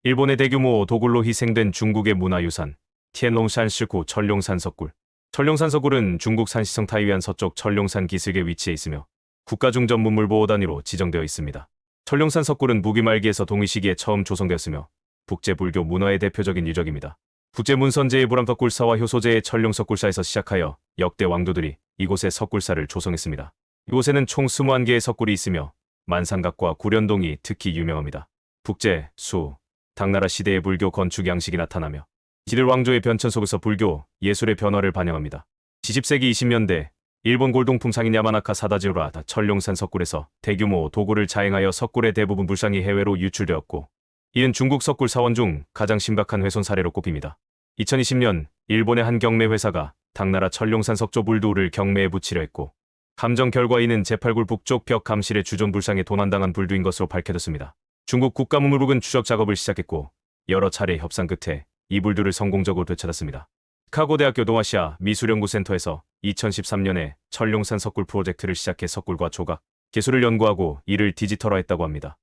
일본의 대규모 도굴로 희생된 중국의 문화유산 티엔롱산 시구 철룡산 석굴. 철룡산 석굴은 중국 산시성 타이위안 서쪽 철룡산 기슭에 위치해 있으며 국가중전문물보호단위로 지정되어 있습니다. 철룡산 석굴은 무기 말기에서 동위 시기에 처음 조성되었으며 북제 불교 문화의 대표적인 유적입니다. 북제 문선제의 불암석굴사와 효소제의 철룡석굴사에서 시작하여 역대 왕조들이 이곳에 석굴사를 조성했습니다. 이곳에는 총 21개의 석굴이 있으며 만상각과 구련동이 특히 유명합니다. 북제, 수, 당나라 시대의 불교 건축 양식이 나타나며 지를 왕조의 변천 속에서 불교, 예술의 변화를 반영합니다. 20세기 20년대 일본 골동품 상인 야마나카 사다지오라 철룡산 석굴에서 대규모 도굴을 자행하여 석굴의 대부분 물상이 해외로 유출되었고 이는 중국 석굴 사원 중 가장 심각한 훼손 사례로 꼽힙니다. 2020년 일본의 한 경매 회사가 당나라 철룡산 석조 불두를 경매에 붙이려 했고 감정 결과 이는 제8굴 북쪽 벽 감실의 주존 불상에 도난당한 불두인 것으로 밝혀졌습니다. 중국 국가문물국은 추적 작업을 시작했고 여러 차례 협상 끝에 이 불두를 성공적으로 되찾았습니다. 시카고대학교 동아시아 미술연구센터에서 2013년에 철룡산 석굴 프로젝트를 시작해 석굴과 조각, 개수를 연구하고 이를 디지털화했다고 합니다.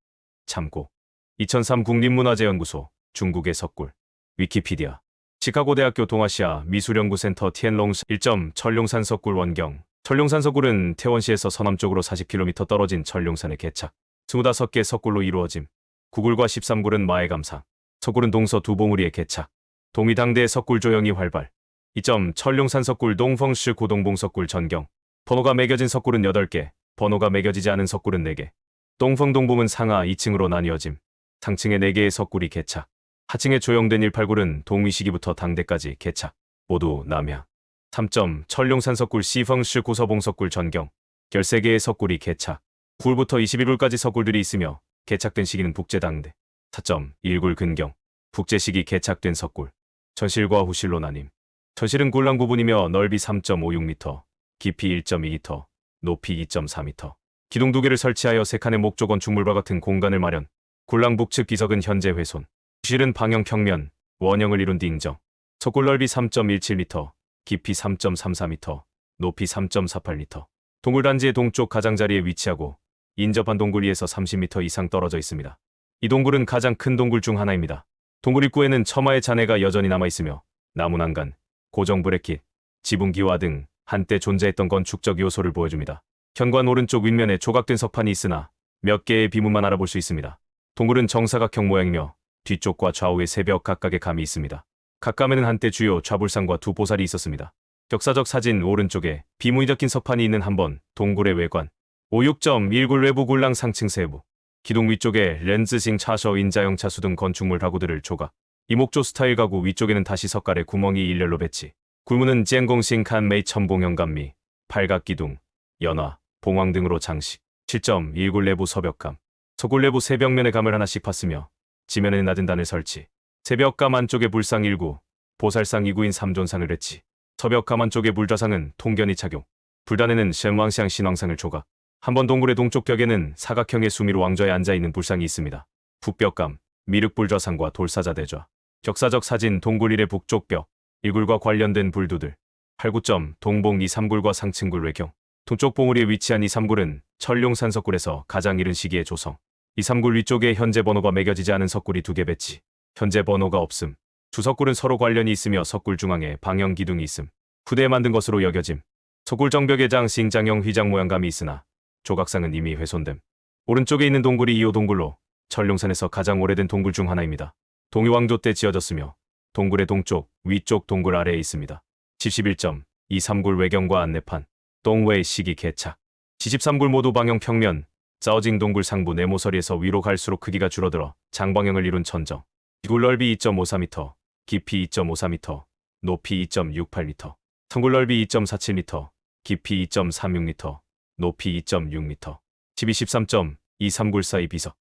참고 2003 국립문화재연구소 중국의 석굴 위키피디아 시카고대학교 동아시아 미술연구센터 티엔롱 1점 철룡산 석굴 원경 철룡산 석굴은 태원시에서 서남쪽으로 40km 떨어진 철룡산의 개착 25개 석굴로 이루어짐. 9굴과 13굴은 마해감상 석굴은 동서 두 봉우리의 개착 동위 당대의 석굴 조형이 활발 2점 철룡산 석굴 동펑시 고동봉 석굴 전경 번호가 매겨진 석굴은 8개 번호가 매겨지지 않은 석굴은 4개 동펑동봉은 상하 2층으로 나뉘어짐. 상층에 4개의 석굴이 개착 하층에 조형된 18굴은 동위 시기부터 당대까지 개착 모두 남향 3점 철룡산 석굴 시펑시 고서봉 석굴 전경 13개의 석굴이 개착 9굴부터 21굴까지 석굴들이 있으며 개착된 시기는 북제당대 4점 1굴 근경 북제 시기 개착된 석굴 전실과 후실로 나님. 전실은 굴랑 구분이며 넓이 3.56m, 깊이 1.2m, 높이 2.4m. 기둥 2개를 설치하여 3칸의 목조 건축물과 같은 공간을 마련. 굴랑 북측 비석은 현재 훼손. 후실은 방형 평면, 원형을 이룬 뒤 인정. 석굴 넓이 3.17m, 깊이 3.34m, 높이 3.48m. 동굴 단지의 동쪽 가장자리에 위치하고 인접한 동굴 위에서 30m 이상 떨어져 있습니다. 이 동굴은 가장 큰 동굴 중 하나입니다. 동굴 입구에는 처마의 잔해가 여전히 남아있으며 나무 난간, 고정 브레킷, 지붕기와 등 한때 존재했던 건축적 요소를 보여줍니다. 현관 오른쪽 윗면에 조각된 석판이 있으나 몇 개의 비문만 알아볼 수 있습니다. 동굴은 정사각형 모양이며 뒤쪽과 좌우에 3벽 각각의 감이 있습니다. 각 감에는 한때 주요 좌불상과 2 보살이 있었습니다. 역사적 사진 오른쪽에 비문이 적힌 석판이 있는 한번 동굴의 외관 56.1굴 외부 굴랑 상층 세부 기둥 위쪽에 렌즈싱 차셔 인자형 차수 등 건축물 가구들을 조각 이목조 스타일 가구 위쪽에는 다시 석갈의 구멍이 일렬로 배치 굴문은 쟁공싱 칸 메이 첨봉형 감미 팔각기둥 연화 봉황 등으로 장식 7.1굴 내부 서벽감 석굴 내부 3벽면에 감을 하나씩 팠으며 지면에 낮은 단을 설치 새벽감 안쪽에 불상 1구 보살상 2구인 3존상을 배치 서벽감 안쪽에 불좌상은 통견이 착용 불단에는 셴왕시앙 신왕상을 조각 한번 동굴의 동쪽 벽에는 사각형의 수미로 왕좌에 앉아있는 불상이 있습니다. 북벽감, 미륵불좌상과 돌사자대좌 역사적 사진 동굴 1의 북쪽 벽 1굴과 관련된 불두들 8구점 동봉 2, 3굴과 상층굴 외경 동쪽 봉우리에 위치한 2, 3굴은 철룡산 석굴에서 가장 이른 시기의 조성 2, 3굴 위쪽에 현재 번호가 매겨지지 않은 석굴이 2개 배치 현재 번호가 없음 주석굴은 서로 관련이 있으며 석굴 중앙에 방형 기둥이 있음 후대에 만든 것으로 여겨짐 석굴 정벽에 장싱장형 휘장 모양감이 있으나 조각상은 이미 훼손됨. 오른쪽에 있는 동굴이 2호 동굴로 철룡산에서 가장 오래된 동굴 중 하나입니다. 동유왕조 때 지어졌으며 동굴의 동쪽, 위쪽 동굴 아래에 있습니다. 71점 2, 3굴 외경과 안내판 동웨이 시기 개착 73굴 모두 방형 평면 짜오징 동굴 상부 네모서리에서 위로 갈수록 크기가 줄어들어 장방형을 이룬 천정 굴 넓이 2.54m, 깊이 2.54m, 높이 2.68m 성굴 넓이 2.47m, 깊이 2.36m 높이 2.6m 12.13점 2, 3굴 사이 비석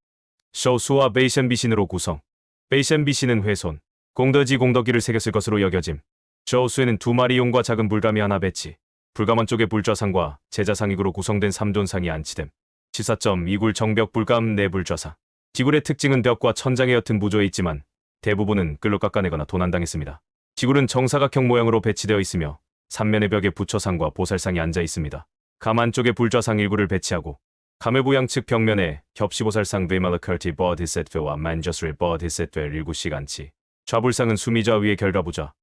쇼수와 베이션비신으로 구성 베이션비신은 훼손 공더지 공덕기를 새겼을 것으로 여겨짐 쇼수에는 2마리 용과 작은 불감이 하나 배치 불감 안쪽에 불좌상과 제자상익으로 구성된 3존상이 안치됨 14.2굴 정벽 불감 내불좌상 지굴의 특징은 벽과 천장에 옅은 부조에 있지만 대부분은 끌로 깎아내거나 도난당했습니다. 지굴은 정사각형 모양으로 배치되어 있으며 3면의 벽에 부처상과 보살상이 앉아 있습니다. 감 안쪽에 불좌상 1구를 배치하고 가메부 양측 벽면에 겹시보살상 베말라커티 버디셋웨와 만저스레 버디셋웨 7시간치. 좌불상은 수미좌 위에 결과부좌.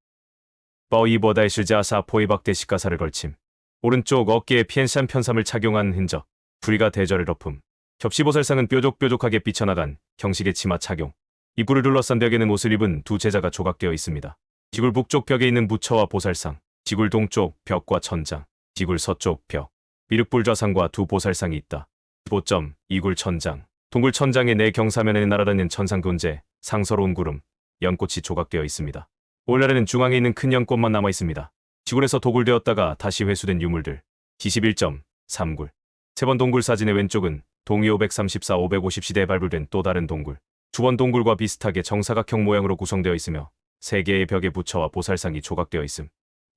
버이버다의 실자사 포이박대 시가사를 걸침. 오른쪽 어깨에 피엔산 편삼을 착용한 흔적. 부리가 대절을 덮음. 겹시보살상은 뾰족뾰족하게 삐쳐나간 형식의 치마 착용. 입구를 둘러싼 벽에는 옷을 입은 두 제자가 조각되어 있습니다. 지굴 북쪽 벽에 있는 부처와 보살상, 지굴 동쪽 벽과 천장, 지굴 서쪽 벽, 미륵불좌상과 두 보살상이 있다. 15점, 이굴 천장, 동굴 천장의 내 경사면에 날아다니는 천상돈재, 상서로운 구름, 연꽃이 조각되어 있습니다. 올라래는 중앙에 있는 큰 연꽃만 남아 있습니다. 지굴에서 도굴되었다가 다시 회수된 유물들. 21점, 삼굴. 세 번 동굴 사진의 왼쪽은 동이 534, 550시대에 발굴된 또 다른 동굴. 두 번 동굴과 비슷하게 정사각형 모양으로 구성되어 있으며 세 개의 벽에 부처와 보살상이 조각되어 있음.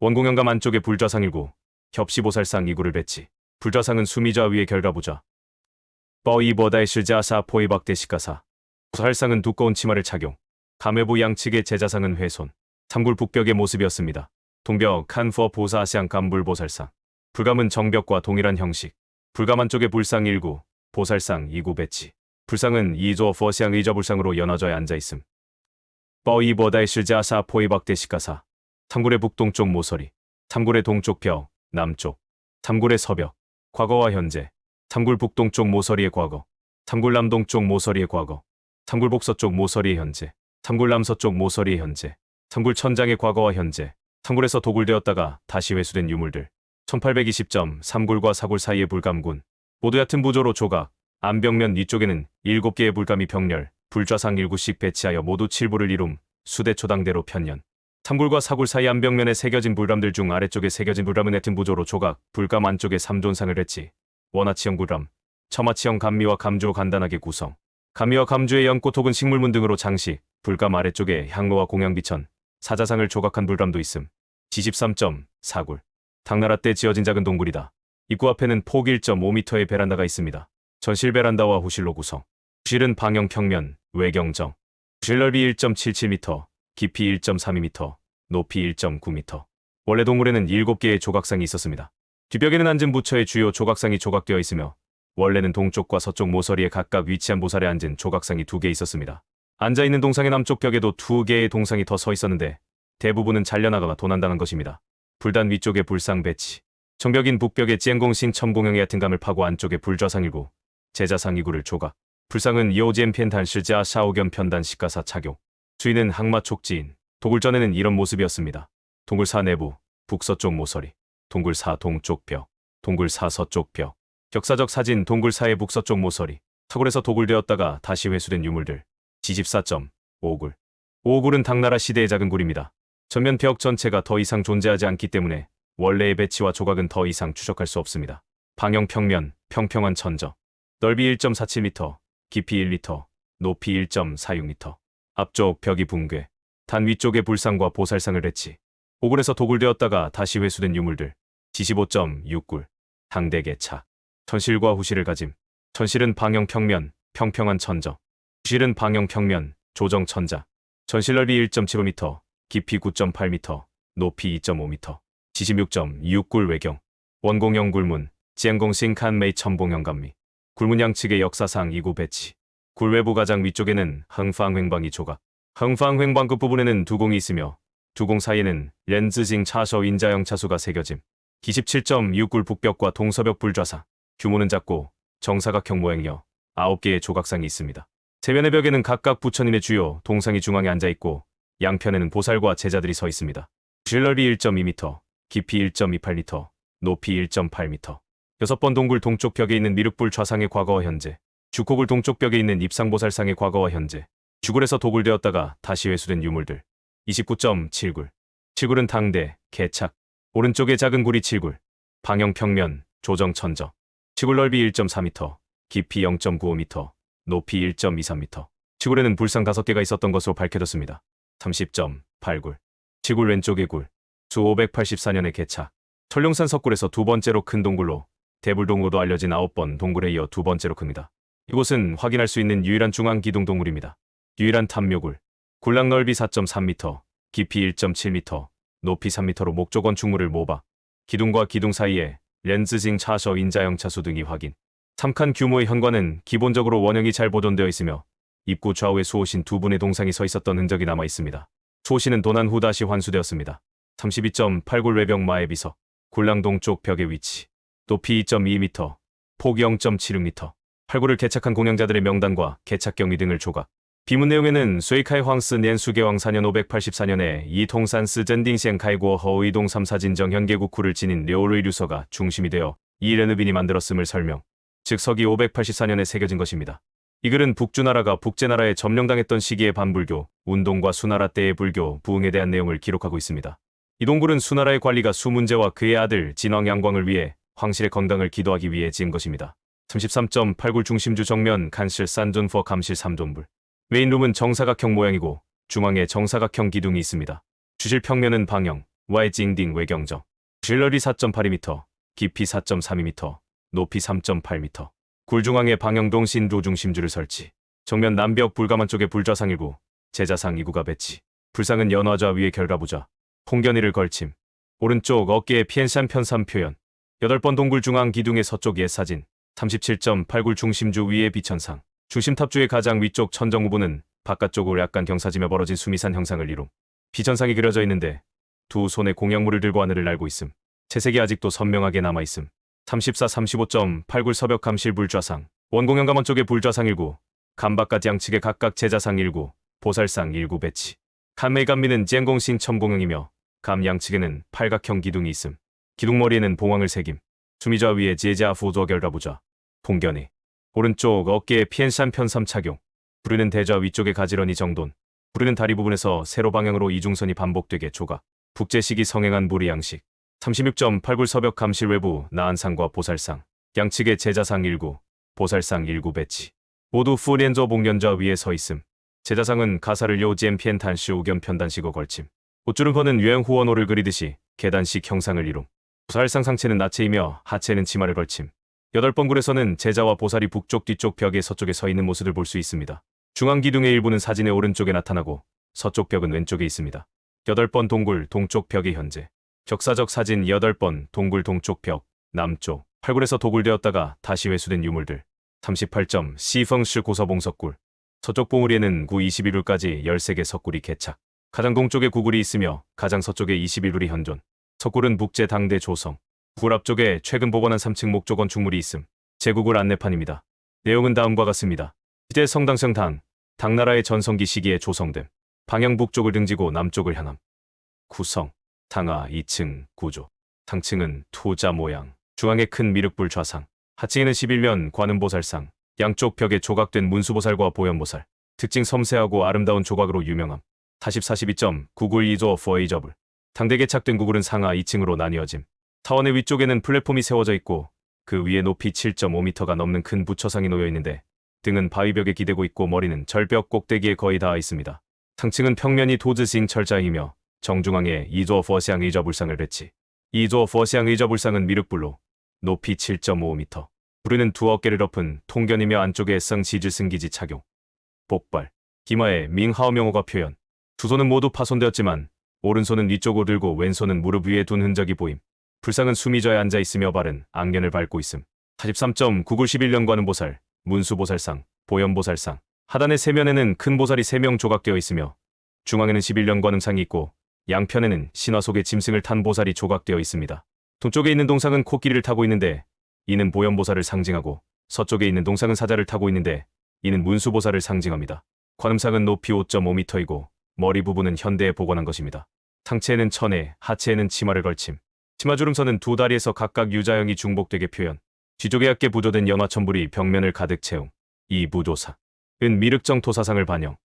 원공연감 안쪽에 불좌상 1구, 겹시보살상 2구를 배치. 불좌상은 수미좌 위에 결과부좌. 버이버다의 실자사 포이박대 시가사. 보살상은 두꺼운 치마를 착용. 가메부 양측의 제자상은 훼손. 삼굴 북벽의 모습이었습니다. 동벽 칸퍼 보사시앙 감불보살상. 불감은 정벽과 동일한 형식. 불감 안쪽에 불상 1구, 보살상 2구 배치. 불상은 2조 퍼시앙 의저불상으로 연화져에 앉아있음. 버이버다의 실자사 포이박대 시가사. 삼굴의 북동쪽 모서리. 삼굴의 동쪽 벽, 남쪽. 삼굴의 서벽. 과거와 현재. 삼굴 북동쪽 모서리의 과거. 삼굴 남동쪽 모서리의 과거. 삼굴 북서쪽 모서리의 현재. 삼굴 남서쪽 모서리의 현재. 삼굴 천장의 과거와 현재. 삼굴에서 도굴되었다가 다시 회수된 유물들. 1820점, 삼굴과 사굴 사이의 불감군. 모두 얕은 부조로 조각. 안벽면 위쪽에는 7개의 불감이 병렬, 불좌상 1구씩 배치하여 모두 7부를 이룸. 수대초당대로 편년. 삼굴과 사굴 사이 안벽면에 새겨진 불감들 중 아래쪽에 새겨진 불감은 얕은 부조로 조각. 불감 안쪽에 3존상을 배치. 원하치형 불감, 처마치형 감미와 감주 간단하게 구성. 감미와 감주의 연꽃 혹은 식물문 등으로 장식. 불감 아래쪽에 향로와 공양비천, 사자상을 조각한 불감도 있음. 23점, 사굴. 당나라 때 지어진 작은 동굴이다. 입구 앞에는 폭 1.5m의 베란다가 있습니다. 전실 베란다와 후실로 구성. 후실은 방형 평면, 외경정. 후실 넓이 1.77m, 깊이 1.32m, 높이 1.9m. 원래 동굴에는 7개의 조각상이 있었습니다. 뒷벽에는 앉은 부처의 주요 조각상이 조각되어 있으며 원래는 동쪽과 서쪽 모서리에 각각 위치한 보살에 앉은 조각상이 2개 있었습니다. 앉아있는 동상의 남쪽 벽에도 2개의 동상이 더 서 있었는데 대부분은 잘려나가가 도난당한 것입니다. 불단 위쪽에 불상 배치. 정벽인 북벽에 찌엔공싱 첨공형의 얕은 감을 파고 안쪽에 불좌상 1구, 제자상 2구를 조각. 불상은 이오지엔 편단 실자 샤오겸 편단 시가사 착용. 주인은 항마 촉지인. 도굴 전에는 이런 모습이었습니다. 동굴 사 내부, 북서쪽 모서리. 동굴 사 동쪽 벽, 동굴 사 서쪽 벽. 역사적 사진 동굴 사의 북서쪽 모서리. 사굴에서 도굴되었다가 다시 회수된 유물들. 24점, 오굴. 오굴은 당나라 시대의 작은 굴입니다. 전면 벽 전체가 더 이상 존재하지 않기 때문에 원래의 배치와 조각은 더 이상 추적할 수 없습니다. 방형 평면, 평평한 천정. 넓이 1.47m, 깊이 1m, 높이 1.46m. 앞쪽 벽이 붕괴. 단 위쪽에 불상과 보살상을 배치. 오굴에서 도굴되었다가 다시 회수된 유물들. 25점, 육굴. 당대개차. 천실과 후실을 가짐. 천실은 방형 평면, 평평한 천정. 후실은 방형 평면, 조정 천장. 천실 넓이 1.75m, 깊이 9.8m, 높이 2.5m. 76점, 육굴 외경. 원공형 굴문, 지안공싱 칸메이 첨봉형 감미. 굴문 양측의 역사상 2구 배치. 굴 외부 가장 위쪽에는 흥팡횡방이 조각. 흥팡횡방 끝부분에는 두공이 있으며 두공 사이에는 렌즈징 차셔 인자형 차수가 새겨짐. 27점, 육굴 북벽과 동서벽 불좌상. 규모는 작고 정사각형 모양이여 9개의 조각상이 있습니다. 세면의 벽에는 각각 부처님의 주요 동상이 중앙에 앉아있고 양편에는 보살과 제자들이 서 있습니다. 실 넓이 1.2m, 깊이 1.28m, 높이 1.8m. 6번 동굴 동쪽 벽에 있는 미륵불 좌상의 과거와 현재. 주코굴 동쪽 벽에 있는 입상보살상의 과거와 현재. 주굴에서 도굴되었다가 다시 회수된 유물들. 29점, 칠굴. 칠굴은 당대, 개착. 오른쪽에 작은 굴이 칠굴. 방형 평면, 조정 천정. 칠굴 넓이 1.4m, 깊이 0.95m, 높이 1.23m. 칠굴에는 불상 5개가 있었던 것으로 밝혀졌습니다. 30점, 팔굴. 칠굴 왼쪽의 굴. 수 584년의 개착. 천룡산 석굴에서 두 번째로 큰 동굴로 대불동으로도 알려진 9번 동굴에 이어 두 번째로 큽니다. 이곳은 확인할 수 있는 유일한 중앙 기둥 동굴입니다. 유일한 탐묘굴. 굴랑 넓이 4.3m, 깊이 1.7m, 높이 3m로 목조 건축물을 모박. 기둥과 기둥 사이에 렌즈징 차셔 인자형 차수 등이 확인. 3칸 규모의 현관은 기본적으로 원형이 잘 보존되어 있으며 입구 좌우에 수호신 두 분의 동상이 서 있었던 흔적이 남아 있습니다. 수호신은 도난 후 다시 환수되었습니다. 32.8굴 외벽 마의 비석, 굴랑 동쪽 벽의 위치, 높이 2.2m, 폭 0.76m, 8굴을 개착한 공양자들의 명단과 개착 경위 등을 조각. 비문 내용에는 스웨이카이 황스 년 수계왕 4년 584년에 이통산스 전딩시행 카이고 허의동 3사진정 현계국구를 지닌 료의 류서가 중심이 되어 이르느빈이 만들었음을 설명. 즉 서기 584년에 새겨진 것입니다. 이 글은 북주나라가 북제나라에 점령당했던 시기의 반불교, 운동과 수나라 때의 불교, 부흥에 대한 내용을 기록하고 있습니다. 이동굴은 수나라의 관리가 수문제와 그의 아들 진왕 양광을 위해 황실의 건강을 기도하기 위해 지은 것입니다. 33.8굴 중심주 정면 간실 산존포 감실 3존불. 메인룸은 정사각형 모양이고 중앙에 정사각형 기둥이 있습니다. 주실 평면은 방형, 와이징딩 외경정. 질러리 4.82m, 깊이 4.32m, 높이 3.8m. 굴중앙에 방형동 신도 중심주를 설치. 정면 남벽 불가만 쪽에 불좌상 1구, 제자상 2구가 배치. 불상은 연화좌 위에 결과부좌, 홍견이를 걸침. 오른쪽 어깨에 피엔산 편삼 표현. 8번 동굴 중앙 기둥의 서쪽 옛 사진. 37.8굴 중심주 위에 비천상. 중심탑주의 가장 위쪽 천정 부분은 바깥쪽으로 약간 경사지며 벌어진 수미산 형상을 이룸. 비천상이 그려져 있는데 두 손에 공양물을 들고 하늘을 날고 있음. 채색이 아직도 선명하게 남아있음. 34-35.8굴 서벽 감실 불좌상. 원공양 감원 쪽에 불좌상 1구, 감바깥 양측에 각각 제자상 1구, 보살상 1구 배치. 감매감미는 쟁공신 첨공형이며 감 양측에는 팔각형 기둥이 있음. 기둥머리에는 봉황을 새김. 수미좌 위에 제자 후조 결과부좌, 봉견이. 오른쪽 어깨에 피엔산 편삼 착용. 부르는 대좌 위쪽에 가지런히 정돈. 부르는 다리 부분에서 세로 방향으로 이중선이 반복되게 조각. 북제식이 성행한 무리 양식. 36.8굴 서벽 감실 외부 나안상과 보살상. 양측에 제자상 1구, 보살상 1구 배치. 모두 후렌저 봉견좌 위에 서 있음. 제자상은 가사를 요지엠 피엔탄시 우견 편단식어 걸침. 옷주름퍼는 유행 후원호를 그리듯이 계단식 형상을 이룸. 보살상 상체는 나체이며 하체는 치마를 걸침. 8번 굴에서는 제자와 보살이 북쪽 뒤쪽 벽의 서쪽에 서 있는 모습을 볼 수 있습니다. 중앙 기둥의 일부는 사진의 오른쪽에 나타나고 서쪽 벽은 왼쪽에 있습니다. 8번 동굴 동쪽 벽의 현재. 적사적 사진 8번 동굴 동쪽 벽, 남쪽. 8굴에서 도굴되었다가 다시 회수된 유물들. 38점 시펑시 고서봉석굴. 서쪽 봉우리에는 구 21굴까지 13개 석굴이 개착. 가장 동쪽에 9굴이 있으며 가장 서쪽에 21굴이 현존. 석굴은 북제 당대 조성. 굴 앞쪽에 최근 복원한 3층 목조 건축물이 있음. 제국굴 안내판입니다. 내용은 다음과 같습니다. 시대 성당성 당나라의 전성기 시기에 조성됨. 방향 북쪽을 등지고 남쪽을 향함. 구성, 상하 2층 구조. 상층은 투자 모양. 중앙에 큰 미륵불 좌상. 하층에는 11면 관음보살상. 양쪽 벽에 조각된 문수보살과 보현보살. 특징 섬세하고 아름다운 조각으로 유명함. 40-42.9굴 2조 포에이저블. 당대 개착된 구굴은 상하 2층으로 나뉘어짐. 사원의 위쪽에는 플랫폼이 세워져 있고 그 위에 높이 7.5m가 넘는 큰 부처상이 놓여 있는데 등은 바위벽에 기대고 있고 머리는 절벽 꼭대기에 거의 닿아 있습니다. 상층은 평면이 도즈싱 철자이며 정중앙에 2조 퍼시앙 의저 불상을 배치. 2조 퍼시앙 의저 불상은 미륵불로 높이 7.5m. 부르는 두 어깨를 엎은 통견이며 안쪽에 성시즈 승기지 착용. 복발. 기마에 밍하오 명호가 표현. 두 손은 모두 파손되었지만 오른손은 위쪽으로 들고 왼손은 무릎 위에 둔 흔적이 보임. 불상은 수미좌에 앉아있으며 발은 악년을 밟고 있음. 43.9굴 11년 관음보살, 문수보살상, 보현보살상. 하단의 세면에는 큰 보살이 3명 조각되어 있으며 중앙에는 11년 관음상이 있고 양편에는 신화 속의 짐승을 탄 보살이 조각되어 있습니다. 동쪽에 있는 동상은 코끼리를 타고 있는데 이는 보현보살을 상징하고 서쪽에 있는 동상은 사자를 타고 있는데 이는 문수보살을 상징합니다. 관음상은 높이 5.5m이고 머리 부분은 현대에 복원한 것입니다. 상체에는 천에, 하체에는 치마를 걸침. 치마주름선은 두 다리에서 각각 유자형이 중복되게 표현. 뒤쪽에 얇게 부조된 연화천불이 벽면을 가득 채움. 이 부조사. 은 미륵정 토사상을 반영.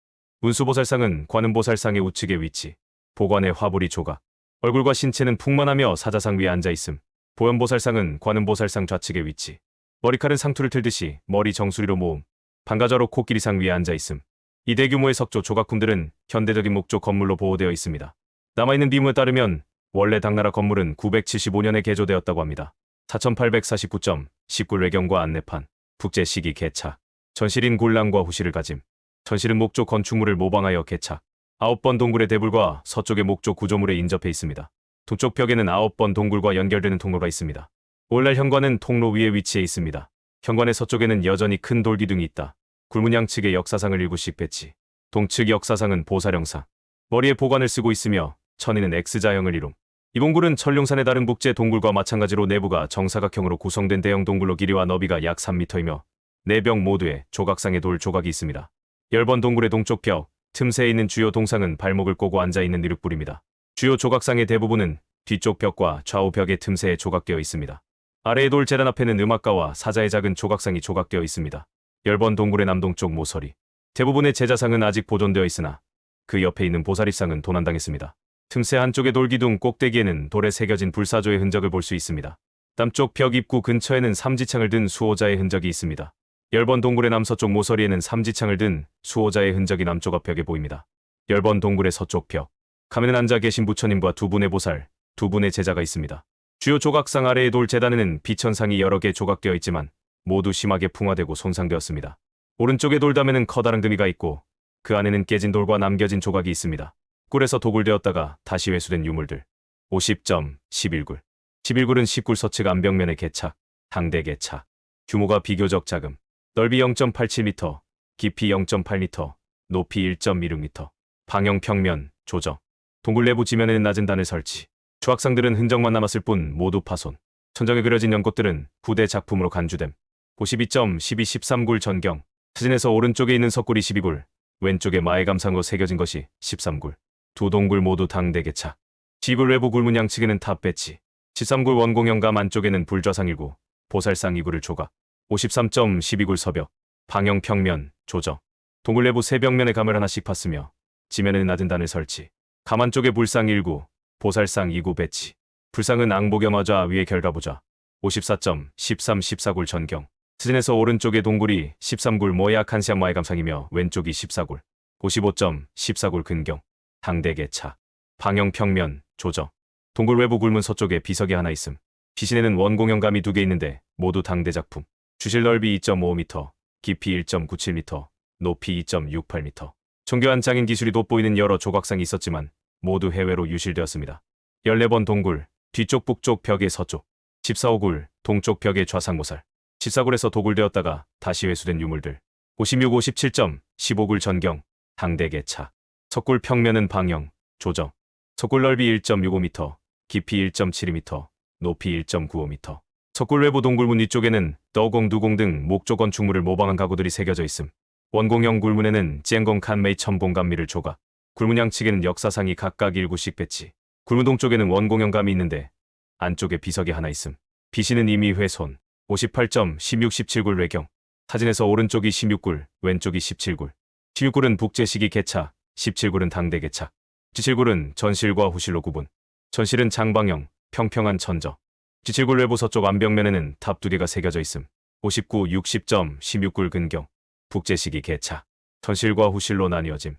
문수보살상은 관음보살상의 우측에 위치. 보관의 화불이 조각. 얼굴과 신체는 풍만하며 사자상 위에 앉아있음. 보현보살상은 관음보살상 좌측에 위치. 머리칼은 상투를 틀듯이 머리 정수리로 모음. 반가좌로 코끼리상 위에 앉아있음. 이 대규모의 석조 조각품들은 현대적인 목조 건물로 보호되어 있습니다. 남아있는 비문에 따르면 원래 당나라 건물은 975년에 개조되었다고 합니다. 4849점, 10굴 외경과 안내판, 북제 시기 개착. 전실인 굴랑과 후실을 가짐. 전실은 목조 건축물을 모방하여 개착. 9번 동굴의 대불과 서쪽의 목조 구조물에 인접해 있습니다. 동쪽 벽에는 9번 동굴과 연결되는 통로가 있습니다. 오늘날 현관은 통로 위에 위치해 있습니다. 현관의 서쪽에는 여전히 큰 돌기둥이 있다. 굴문양 측의 역사상을 일구씩 배치. 동측 역사상은 보살형상. 머리에 보관을 쓰고 있으며 천인은 X자형을 이룸. 이 동굴은 천룡산의 다른 북제 동굴과 마찬가지로 내부가 정사각형으로 구성된 대형 동굴로 길이와 너비가 약 3m이며 네 벽 모두에 조각상의 돌 조각이 있습니다. 10번 동굴의 동쪽 벽, 틈새에 있는 주요 동상은 발목을 꼬고 앉아있는 이륙불입니다. 주요 조각상의 대부분은 뒤쪽 벽과 좌우 벽의 틈새에 조각되어 있습니다. 아래의 돌 재단 앞에는 음악가와 사자의 작은 조각상이 조각되어 있습니다. 10번 동굴의 남동쪽 모서리. 대부분의 제자상은 아직 보존되어 있으나 그 옆에 있는 보살입상은 도난당했습니다. 틈새 한쪽의 돌기둥 꼭대기에는 돌에 새겨진 불사조의 흔적을 볼 수 있습니다. 남쪽 벽 입구 근처에는 삼지창을 든 수호자의 흔적이 있습니다. 10번 동굴의 남서쪽 모서리에는 삼지창을 든 수호자의 흔적이 남쪽 앞벽에 보입니다. 10번 동굴의 서쪽 벽. 가면에 앉아 계신 부처님과 두 분의 보살, 두 분의 제자가 있습니다. 주요 조각상 아래의 돌 재단에는 비천상이 여러 개 조각되어 있지만 모두 심하게 풍화되고 손상되었습니다. 오른쪽의 돌담에는 커다란 금이가 있고 그 안에는 깨진 돌과 남겨진 조각이 있습니다. 꿀에서 도굴되었다가 다시 회수된 유물들. 50점, 11굴. 11굴은 10굴 서측 안벽면의 개착, 당대 개착. 규모가 비교적 작음. 넓이 0.87m, 깊이 0.8m, 높이 1.16m. 방형 평면, 조정. 동굴 내부 지면에는 낮은 단을 설치. 조각상들은 흔적만 남았을 뿐 모두 파손. 천정에 그려진 연꽃들은 후대 작품으로 간주됨. 52점, 12, 13굴 전경. 사진에서 오른쪽에 있는 석굴이 12굴, 왼쪽에 마의 감상으로 새겨진 것이 13굴. 두 동굴 모두 당대 개착. 12굴 외부 굴문 양측에는 탑 배치. 13굴 원공형감 안쪽에는 불좌상 1구, 보살상 2구를 조각. 53점 12굴 서벽. 방형 평면, 조정. 동굴 내부 세 벽면에 감을 하나씩 팠으며 지면에는 낮은 단을 설치. 감 안쪽에 불상 1구, 보살상 2구 배치. 불상은 앙보경화좌 위에 결과보좌. 54점 13, 14굴 전경. 사진에서 오른쪽의 동굴이 13굴 모약 한시암 마의 감상이며 왼쪽이 14굴. 55점 14굴 근경. 당대 개착. 방형 평면, 조정. 동굴 외부 굴문 서쪽에 비석이 하나 있음. 비신에는 원공형감이 2개 있는데 모두 당대 작품. 주실 넓이 2.5m, 깊이 1.97m, 높이 2.68m. 정교한 장인 기술이 돋보이는 여러 조각상이 있었지만 모두 해외로 유실되었습니다. 14번 동굴, 뒤쪽 북쪽 벽의 서쪽. 14호굴, 동쪽 벽의 좌상모살. 14굴에서 도굴되었다가 다시 회수된 유물들. 56, 57점, 15굴 전경, 당대 개착. 석굴 평면은 방형, 조정. 석굴 넓이 1.65m, 깊이 1.72m, 높이 1.95m. 석굴 외부 동굴문 위쪽에는 떠공, 두공 등 목조 건축물을 모방한 가구들이 새겨져 있음. 원공형 굴문에는 쨍공 칸메이 첨봉감미를 조각. 굴문 양측에는 역사상이 각각 1구씩 배치. 굴문 동쪽에는 원공형 감이 있는데 안쪽에 비석이 하나 있음. 비신은 이미 훼손. 58점 16, 17굴 외경. 사진에서 오른쪽이 16굴, 왼쪽이 17굴. 16굴은 북제시기 개착, 17굴은 당대 개착. 17굴은 전실과 후실로 구분. 전실은 장방형, 평평한 천저. 17굴 외부 서쪽 안벽면에는 탑 2개가 새겨져 있음. 59, 60점 16굴 근경. 북제시기 개착. 전실과 후실로 나뉘어짐.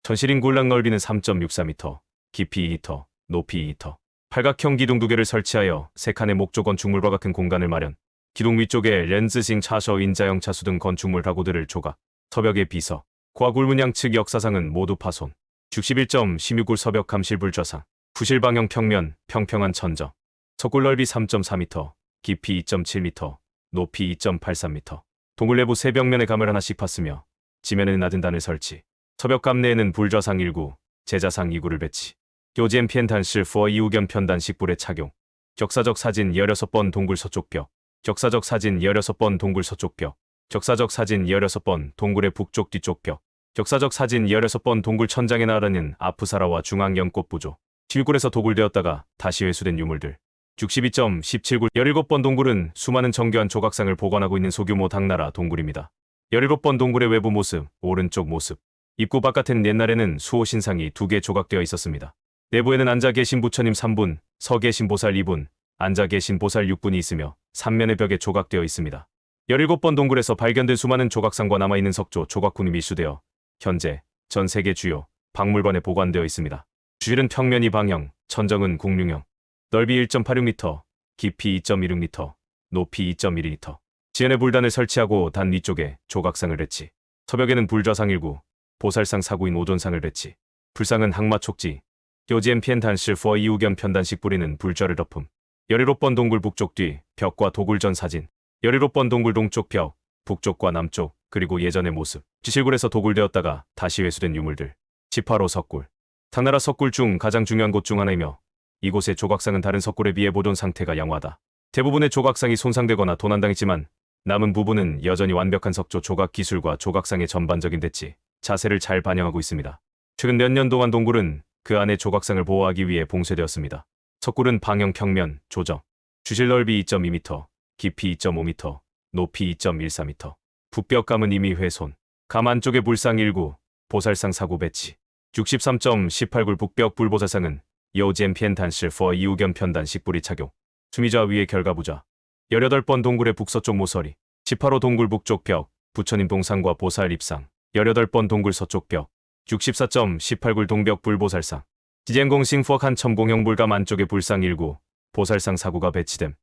전실인 굴락 넓이는 3.64m, 깊이 2m, 높이 2m. 팔각형 기둥 2개를 설치하여 세 칸의 목조 건축물과 같은 공간을 마련. 기둥 위쪽에 렌즈싱 차셔 인자형 차수 등 건축물 가구들을 조각. 서벽의 비석. 고아굴문 양측 역사상은 모두 파손. 61점 16굴 서벽 감실불좌상. 후실 방형 평면, 평평한 천정. 석굴 넓이 3.4m, 깊이 2.7m, 높이 2.83m. 동굴 내부 세 벽면에 감을 하나씩 팠으며 지면에는 낮은 단을 설치. 서벽 감 내에는 불좌상 1구, 제자상 2구를 배치. 교지엔 피엔탄실 4 이후견 편단식 불의 착용. 역사적 사진 16번 동굴 서쪽 벽. 역사적 사진 16번 동굴 서쪽 벽. 역사적 사진 16번 동굴의 북쪽 뒤쪽 벽. 역사적 사진 16번 동굴 천장에 나르는 아프사라와 중앙 연꽃 부조. 11굴에서 도굴되었다가 다시 회수된 유물들. 62점 17굴 17번 동굴은 수많은 정교한 조각상을 보관하고 있는 소규모 당나라 동굴입니다. 17번 동굴의 외부 모습, 오른쪽 모습. 입구 바깥에는 옛날에는 수호신상이 2개 조각되어 있었습니다. 내부에는 앉아 계신 부처님 3분, 서 계신 보살 2분, 앉아 계신 보살 6분이 있으며 3면의 벽에 조각되어 있습니다. 17번 동굴에서 발견된 수많은 조각상과 남아있는 석조, 조각군이 밀수되어 현재 전 세계 주요 박물관에 보관되어 있습니다. 주실은 평면이 방형, 천정은 공룡형. 넓이 1.86m, 깊이 2.16m, 높이 2.12m. 지연의 불단을 설치하고 단 위쪽에 조각상을 배치. 서벽에는 불좌상 1구, 보살상 4구인 오존상을 배치. 불상은 항마 촉지. 교지엔 피엔탄실 4 이후견 편단식 뿌리는 불좌를 덮음. 17번 동굴 북쪽 뒤 벽과 도굴 전 사진. 17번 동굴 동쪽 벽, 북쪽과 남쪽, 그리고 예전의 모습. 지실굴에서 도굴되었다가 다시 회수된 유물들. 18호 석굴. 당나라 석굴 중 가장 중요한 곳 중 하나이며 이곳의 조각상은 다른 석굴에 비해 보존 상태가 양호하다. 대부분의 조각상이 손상되거나 도난당했지만 남은 부분은 여전히 완벽한 석조 조각 기술과 조각상의 전반적인 대치, 자세를 잘 반영하고 있습니다. 최근 몇 년 동안 동굴은 그 안의 조각상을 보호하기 위해 봉쇄되었습니다. 석굴은 방형 평면, 조정, 주실 넓이 2.2m, 깊이 2.5m, 높이 2.14m, 북벽감은 이미 훼손, 감 안쪽에 불상 1구, 보살상 4구 배치, 63.18굴 북벽 불보살상은 여우젠 편단실 포 이우견 편단 식불이 착용, 수미좌 위에 결과부좌, 18번 동굴의 북서쪽 모서리, 18호 동굴 북쪽 벽, 부처님 동상과 보살 입상, 18번 동굴 서쪽 벽, 64.18굴 동벽 불보살상, 지젠공싱 포한 첨공형 불감 안쪽에 불상 1구, 보살상 4구가 배치됨,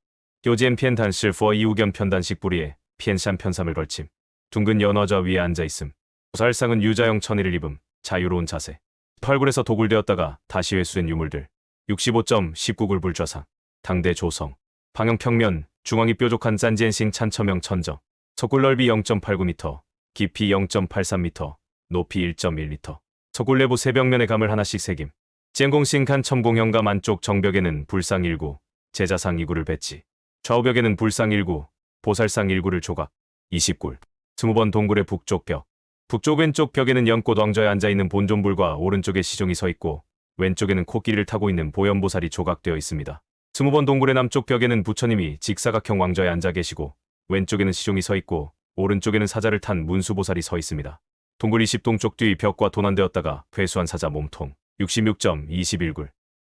요젠 편단실 포 이우견 편단 식불이에 편산 편삼을 걸침, 둥근 연화좌 위에 앉아있음, 보살상은 유자형 천의를 입음, 자유로운 자세, 18굴에서 도굴되었다가 다시 회수된 유물들, 65.19굴 불좌상, 당대 조성, 방형 평면, 중앙이 뾰족한 짠지엔싱 찬처명 천정, 석굴 넓이 0.89m, 깊이 0.83m, 높이 1.1m, 석굴 내부 세 벽면의 감을 하나씩 새김, 젠공싱칸 첨공형감 안쪽 정벽에는 불상 1구, 제자상 2구를 배치, 좌우벽에는 불상 1구, 보살상 1구를 조각, 20굴, 20번 동굴의 북쪽 벽, 북쪽 왼쪽 벽에는 연꽃 왕좌에 앉아있는 본존불과 오른쪽에 시종이 서있고 왼쪽에는 코끼리를 타고 있는 보현보살이 조각되어 있습니다. 20번 동굴의 남쪽 벽에는 부처님이 직사각형 왕좌에 앉아 계시고 왼쪽에는 시종이 서있고 오른쪽에는 사자를 탄 문수보살이 서있습니다. 동굴 20동쪽 뒤 벽과 도난되었다가 회수한 사자 몸통, 66.21굴.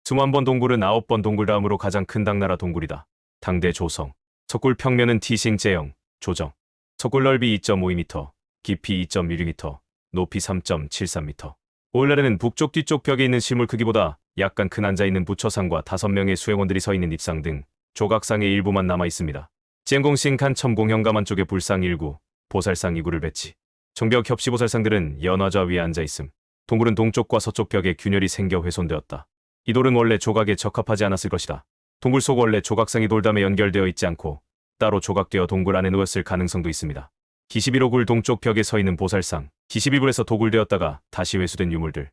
21번 동굴은 9번 동굴 다음으로 가장 큰 당나라 동굴이다. 당대 조성, 석굴 평면은 티싱 제형, 조정, 석굴 넓이 2.52m, 깊이 2.16m, 높이 3.73m. 오늘날에는 북쪽 뒤쪽 벽에 있는 실물 크기보다 약간 큰 앉아있는 부처상과 5명의 수행원들이 서있는 입상 등 조각상의 일부만 남아있습니다. 젠공싱칸 첨공형감 안쪽에 불상 1구, 보살상 2구를 배치. 정벽 협시보살상들은 연화좌 위에 앉아있음. 동굴은 동쪽과 서쪽 벽에 균열이 생겨 훼손되었다. 이 돌은 원래 조각에 적합하지 않았을 것이다. 동굴 속 원래 조각상이 돌담에 연결되어 있지 않고 따로 조각되어 동굴 안에 놓였을 가능성도 있습니다. 기시비로굴 동쪽 벽에 서 있는 보살상, 기시비굴에서 도굴되었다가 다시 회수된 유물들,